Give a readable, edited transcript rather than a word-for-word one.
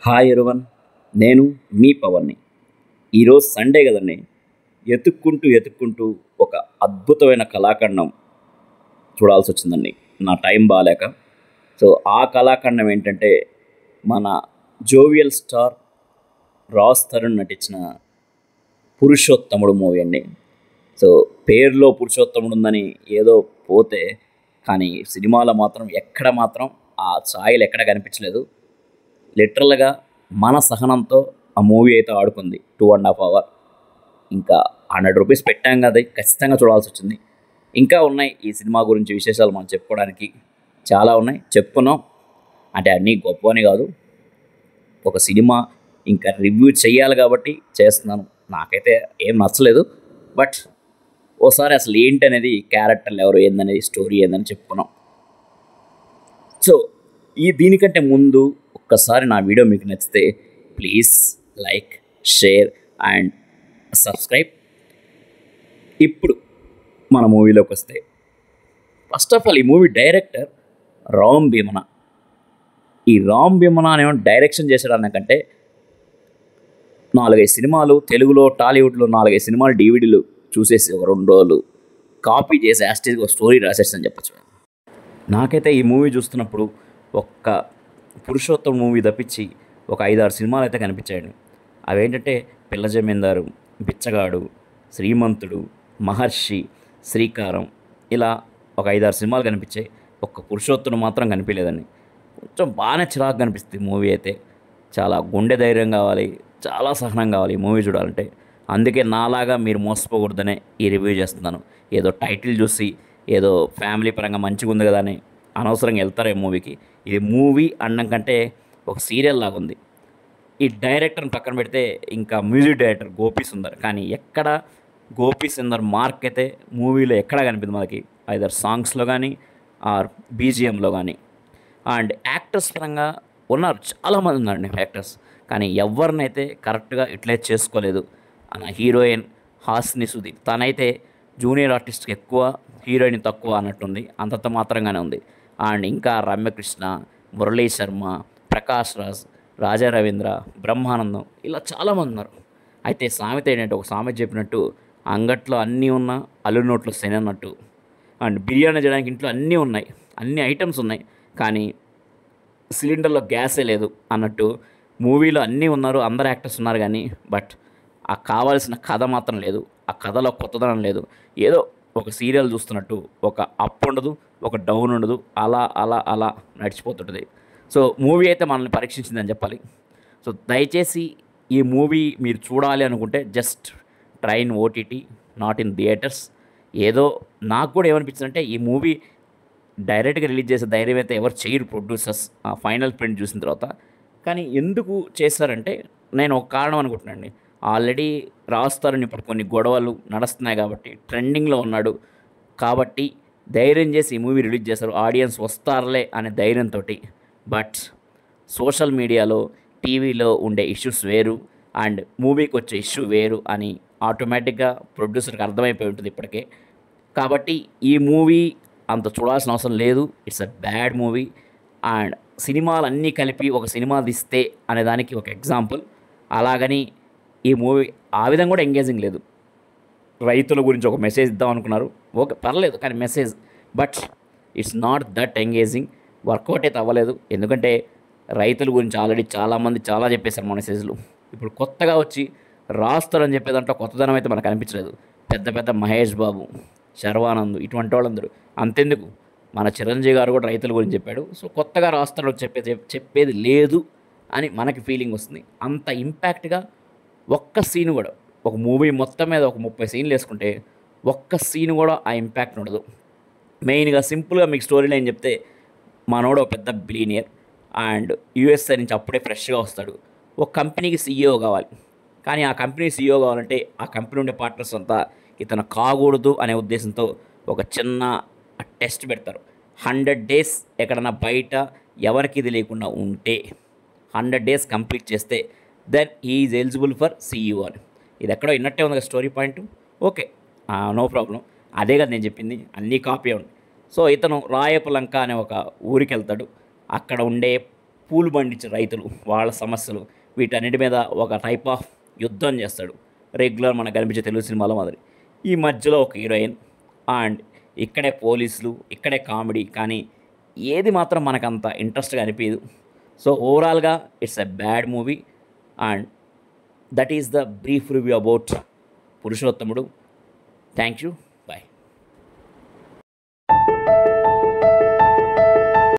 Hi everyone, నేను మీ పవన్ని. ఈరోజు Sunday కదండి. ఎతుక్కుంటూ ఒక అద్భుతమైన కళాఖండం చూడాల్సి వచ్చిందండి, నా టైం బాగాలేక. సో ఆ కళాఖండం ఏంటంటే మన జోవియల్ స్టార్ రాజ్ తరుణ్ నటించిన పురుషోత్తముడు మూవీ అండి. సో పేరులో పురుషోత్తముడు ఉందని ఏదో పోతే, కానీ సినిమాలో మాత్రం ఎక్కడ మాత్రం ఆ ఛాయలు ఎక్కడ కనిపించలేదు. లిటరల్గా మన సహనంతో ఆ మూవీ అయితే ఆడుకుంది 2.5 hours. ఇంకా ₹100 పెట్టాం కదా, ఖచ్చితంగా చూడాల్సి వచ్చింది. ఇంకా ఉన్నాయి ఈ సినిమా గురించి విశేషాలు మనం చెప్పుకోవడానికి, చాలా ఉన్నాయి. చెప్పుకున్నాం అంటే అన్నీ గొప్పవని కాదు, ఒక సినిమా ఇంకా రివ్యూ చేయాలి కాబట్టి చేస్తున్నాను. నాకైతే ఏం నచ్చలేదు, బట్ ఓసారి అసలు ఏంటి అనేది, క్యారెక్టర్లు ఎవరు ఏందనేది, స్టోరీ ఏందని చెప్పుకున్నాం. సో దీనికంటే ముందు ఒక్కసారి నా వీడియో మీకు నచ్చితే please like, share and subscribe. ఇప్పుడు మన మూవీలోకి వస్తే, ఫస్ట్ ఆఫ్ ఆల్ ఈ మూవీ డైరెక్టర్ రామ్ భీమన. ఈ రామ్ భీమన అనేమో డైరెక్షన్ చేసేదానికంటే 4-5 సినిమాలు తెలుగులో, టాలీవుడ్లో 4-5 సినిమాలు డివిడీలు చూసేసి ఒక 2 రోజులు కాపీ చేసి యాస్టేజ్గా ఒక స్టోరీ రాసేసి చెప్పచ్చు. నాకైతే ఈ మూవీ చూస్తున్నప్పుడు ఒక్క పురుషోత్తం మూవీ తప్పించి ఒక 5-6 సినిమాలు అయితే కనిపించాయండి. అవేంటంటే పిల్ల జమీందారు, బిచ్చగాడు, శ్రీమంతుడు, మహర్షి, శ్రీకారం, ఇలా ఒక 5-6 సినిమాలు కనిపించాయి. ఒక్క పురుషోత్తం మాత్రం కనిపించలేదండి. కొంచెం బాగానే చిరాకు కనిపిస్తుంది మూవీ అయితే. చాలా గుండె ధైర్యం కావాలి, చాలా సహనం కావాలి ఈ మూవీ చూడాలంటే. అందుకే నాలాగా మీరు మోసపోకూడదనే ఈ రివ్యూ చేస్తున్నాను. ఏదో టైటిల్ చూసి ఏదో ఫ్యామిలీ పరంగా మంచిగా ఉంది కదా అని అనవసరంగా వెళ్తారు ఈ మూవీకి. ఇది మూవీ అనడం కంటే ఒక సీరియల్ లాగా ఉంది. ఈ డైరెక్టర్ని పక్కన పెడితే ఇంకా మ్యూజిక్ డైరెక్టర్ గోపీ సుందర్, కానీ ఎక్కడ గోపీ సుందర్ మార్క్ అయితే మూవీలో ఎక్కడా కనిపిస్తుంది మనకి, ఐదర్ సాంగ్స్లో కానీ ఆర్ బీజిఎంలో కానీ. అండ్ యాక్టర్స్ పరంగా ఉన్నారు, చాలామంది ఉన్నారండి యాక్టర్స్, కానీ ఎవరినైతే కరెక్ట్గా యూటిలైజ్ చేసుకోలేదు. అన్న హీరోయిన్ హాస్ని సుధీర్, తనైతే జూనియర్ ఆర్టిస్ట్కి ఎక్కువ, హీరోయిన్ తక్కువ అన్నట్టుంది, అంతంత మాత్రంగానే ఉంది. అండ్ ఇంకా రమ్యకృష్ణ, మురళీ శర్మ, ప్రకాష్ రాజ్, రాజా రవీంద్ర, బ్రహ్మానందం, ఇలా చాలామంది ఉన్నారు. అయితే సామెత ఏంటంటే, ఒక సామెత చెప్పినట్టు, అంగట్లో అన్నీ ఉన్నా అల్లు నోట్లో శని అన్నట్టు. అండ్ బిర్యానీ చేయడానికి ఇంట్లో అన్నీ ఉన్నాయి, అన్ని ఐటమ్స్ ఉన్నాయి, కానీ సిలిండర్లో గ్యాసే లేదు అన్నట్టు. మూవీలో అన్నీ ఉన్నారు, అందరు యాక్టర్స్ ఉన్నారు, కానీ బట్ ఆ కావాల్సిన కథ మాత్రం లేదు. ఆ కథలో కొత్తదనం లేదు. ఏదో ఒక సీరియల్ చూస్తున్నట్టు, ఒక అప్ ఉండదు, ఒక డౌన్ ఉండదు, అలా అలా అలా నడిచిపోతుంటుంది. సో మూవీ అయితే మనల్ని పరీక్షించిందని చెప్పాలి. సో దయచేసి ఈ మూవీ మీరు చూడాలి అనుకుంటే just try in OTT, not in theatres. ఏదో నాకు కూడా ఏమనిపించిందంటే, ఈ మూవీ డైరెక్ట్గా రిలీజ్ చేసే ధైర్యం అయితే ఎవరు చేయరు ప్రొడ్యూసర్స్ ఆ ఫైనల్ ప్రింట్ చూసిన తర్వాత. కానీ ఎందుకు చేస్తారంటే, నేను ఒక కారణం అనుకుంటున్నానండి. ఆల్రెడీ రాస్తారని ఇప్పుడు కొన్ని గొడవలు నడుస్తున్నాయి కాబట్టి, ట్రెండింగ్లో ఉన్నాడు కాబట్టి ధైర్యం చేసి ఈ మూవీ రిలీజ్ చేస్తారు, ఆడియన్స్ వస్తారులే అనే ధైర్యంతో. బట్ సోషల్ మీడియాలో, టీవీలో ఉండే ఇష్యూస్ వేరు అండ్ మూవీకి వచ్చే ఇష్యూ వేరు అని ఆటోమేటిక్గా ప్రొడ్యూసర్కి అర్థమైపోయి ఉంటుంది ఇప్పటికే. కాబట్టి ఈ మూవీ అంత చూడాల్సిన అవసరం లేదు. It's a bad movie. And సినిమాలన్నీ కలిపి ఒక సినిమా తీస్తే అనే దానికి ఒక ఎగ్జాంపుల్. అలాగని ఈ మూవీ ఆ విధంగా కూడా ఎంగేజింగ్ లేదు. రైతుల గురించి ఒక మెసేజ్ ఇద్దాం అనుకున్నారు, ఓకే పర్లేదు, కానీ message, but it's not that engaging. Work out అయితే అవ్వలేదు. ఎందుకంటే రైతుల గురించి ఆల్రెడీ చాలామంది చాలా చెప్పేశారు మన మెసేజ్లు. ఇప్పుడు కొత్తగా వచ్చి రాస్తారని చెప్పేదంటే కొత్తదనం అయితే మనకు అనిపించలేదు. పెద్ద పెద్ద మహేష్ బాబు, శర్వానంద్, ఇటువంటి వాళ్ళందరూ. అంతెందుకు, మన చిరంజీవి గారు కూడా రైతుల గురించి చెప్పాడు. సో కొత్తగా రాస్తారని చెప్పేది లేదు అని మనకి ఫీలింగ్ వస్తుంది. అంత ఇంపాక్ట్గా ఒక్క సీన్ కూడా, ఒక మూవీ మొత్తం మీద ఒక 30 సీన్లు వేసుకుంటే ఒక్క సీన్ కూడా ఆ ఇంపాక్ట్ ఉండదు. మెయిన్గా సింపుల్గా మీకు స్టోరీ లైన్ చెప్తే, మనోడు ఒక పెద్ద బిలీనియర్ అండ్ యూఎస్ఏ నుంచి అప్పుడే ఫ్రెష్గా వస్తాడు. ఒక కంపెనీకి సీఈఓ కావాలి, కానీ ఆ కంపెనీ సీఈఓ కావాలంటే ఆ కంపెనీ ఉండే పార్ట్నర్స్ అంతా ఇతను కాకూడదు అనే ఉద్దేశంతో ఒక చిన్న టెస్ట్ పెడతారు. 100 days ఎక్కడన్నా బయట ఎవరికి ఇది లేకుండా ఉంటే, 100 days కంప్లీట్ చేస్తే then he is eligible for CEO అని. ఇది ఎక్కడో విన్నట్టే ఉంది కదా story point. Okay, no problem. అదే కదా నేను చెప్పింది, అన్నీ కాపీ ఉంది. సో ఇతను రాయపులంక అనే ఒక ఊరికి వెళ్తాడు. అక్కడ ఉండే పూలు పండించే రైతులు వాళ్ళ సమస్యలు వీటన్నిటి మీద ఒక టైప్ ఆఫ్ యుద్ధం చేస్తాడు. రెగ్యులర్ మనకు కనిపించే తెలుగు సినిమాలో మాదిరి. ఈ మధ్యలో ఒక హీరోయిన్ అండ్ ఇక్కడే పోలీసులు, ఇక్కడే కామెడీ. కానీ ఏది మాత్రం మనకంత ఇంట్రెస్ట్గా అనిపించదు. సో ఓవరాల్గా it's a bad movie and that is the brief review about Purushothamudu. Thank you.